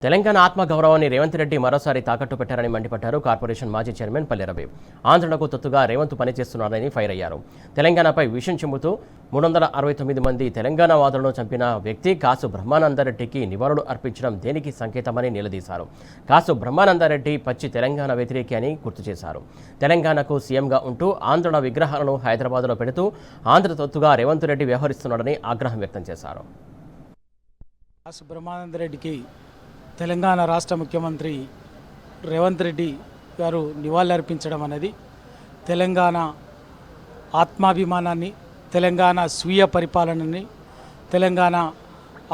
తెలంగాణ ఆత్మగౌరవాన్ని రేవంత్ రెడ్డి మరోసారి తాకట్టు పెట్టారని మండిపడ్డారు కార్పొరేషన్ మాజీ చైర్మన్ పల్లె రవి. ఆంధ్రులకు తొత్తుగా రేవంత్ పనిచేస్తున్నారని ఫైర్ అయ్యారు. తెలంగాణపై విషం చిమ్ముతూ 369 మంది తెలంగాణ వాదులను చంపిన వ్యక్తి కాసు బ్రహ్మానందరెడ్డికి నివాళులు అర్పించడం దేనికి సంకేతమని నిలదీశారు. కాసు బ్రహ్మానందరెడ్డి పచ్చి తెలంగాణ వ్యతిరేకి అని గుర్తు చేశారు. తెలంగాణకు సీఎంగా ఉంటూ ఆంధ్రుల విగ్రహాలను హైదరాబాద్లో పెడుతూ ఆంధ్ర తొత్తుగా రేవంత్ రెడ్డి వ్యవహరిస్తున్నాడని ఆగ్రహం వ్యక్తం చేశారు. కాసు బ్రహ్మానందరెడ్డికి తెలంగాణ రాష్ట్ర ముఖ్యమంత్రి రేవంత్ రెడ్డి గారు నివాళులర్పించడం అనేది తెలంగాణ ఆత్మాభిమానాన్ని, తెలంగాణ స్వీయ పరిపాలనని, తెలంగాణ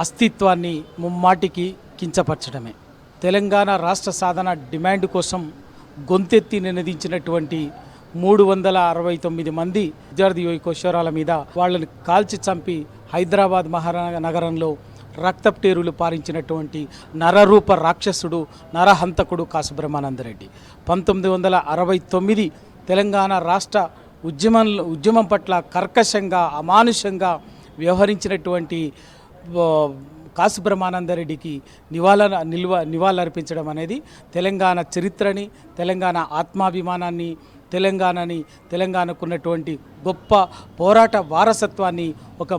అస్తిత్వాన్ని ముమ్మాటికి కించపరచడమే. తెలంగాణ రాష్ట్ర సాధన డిమాండ్ కోసం గొంతెత్తి నినదించినటువంటి 369 మంది విద్యార్థి కిషోరాల మీద వాళ్ళని కాల్చి చంపి హైదరాబాద్ మహానగరంలో రక్తప్టేరులు పారించినటువంటి నరరూప రాక్షసుడు, నరహంతకుడు కాసు బ్రహ్మానందరెడ్డి 1969 తెలంగాణ రాష్ట్ర ఉద్యమం పట్ల కర్కశంగా, అమానుషంగా వ్యవహరించినటువంటి కాసు బ్రహ్మానందరెడ్డికి నివాళులర్పించడం అనేది తెలంగాణ చరిత్రని, తెలంగాణ ఆత్మాభిమానాన్ని, తెలంగాణకున్నటువంటి గొప్ప పోరాట వారసత్వాన్ని ఒక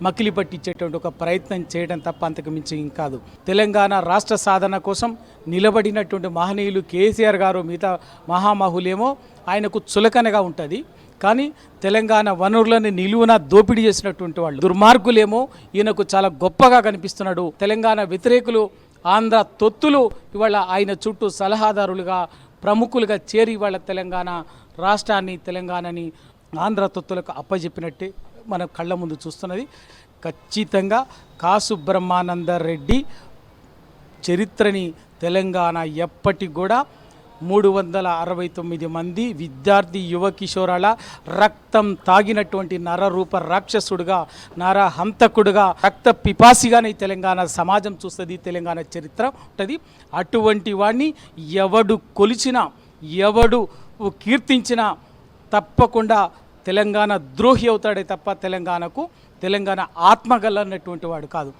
మకిలి పట్టించేటువంటి ఒక ప్రయత్నం చేయడం తప్ప అంతకు మించి కాదు. తెలంగాణ రాష్ట్ర సాధన కోసం నిలబడినటువంటి మహనీయులు కేసీఆర్ గారు, మిగతా మహామహులేమో ఆయనకు చులకనగా ఉంటుంది. కానీ తెలంగాణ వనరులను నిలువున దోపిడీ చేసినటువంటి వాళ్ళు దుర్మార్గులేమో ఈయనకు చాలా గొప్పగా కనిపిస్తున్నాడు. తెలంగాణ వ్యతిరేకులు, ఆంధ్ర తొత్తులు ఇవాళ ఆయన చుట్టూ సలహాదారులుగా, ప్రముఖులుగా చేరి వాళ్ళ తెలంగాణ రాష్ట్రాన్ని, తెలంగాణని ఆంధ్ర తొత్తులకు అప్పజెప్పినట్టే మన కళ్ళ ముందు చూస్తున్నది. ఖచ్చితంగా కాసు బ్రహ్మానందరెడ్డి చరిత్రని తెలంగాణ ఎప్పటికి కూడా 369 మంది విద్యార్థి కిషోరాల రక్తం తాగినటువంటి నరరూప రాక్షసుడుగా, నరహంతకుడుగా, రక్త పిపాసిగానే తెలంగాణ సమాజం చూస్తుంది, తెలంగాణ చరిత్ర ఉంటుంది. అటువంటి వాడిని ఎవడు కొలిచినా, ఎవడు కీర్తించినా తప్పకుండా తెలంగాణ ద్రోహి అవుతాడే తప్ప తెలంగాణ ఆత్మగలన్నటువంటి వాడు కాదు.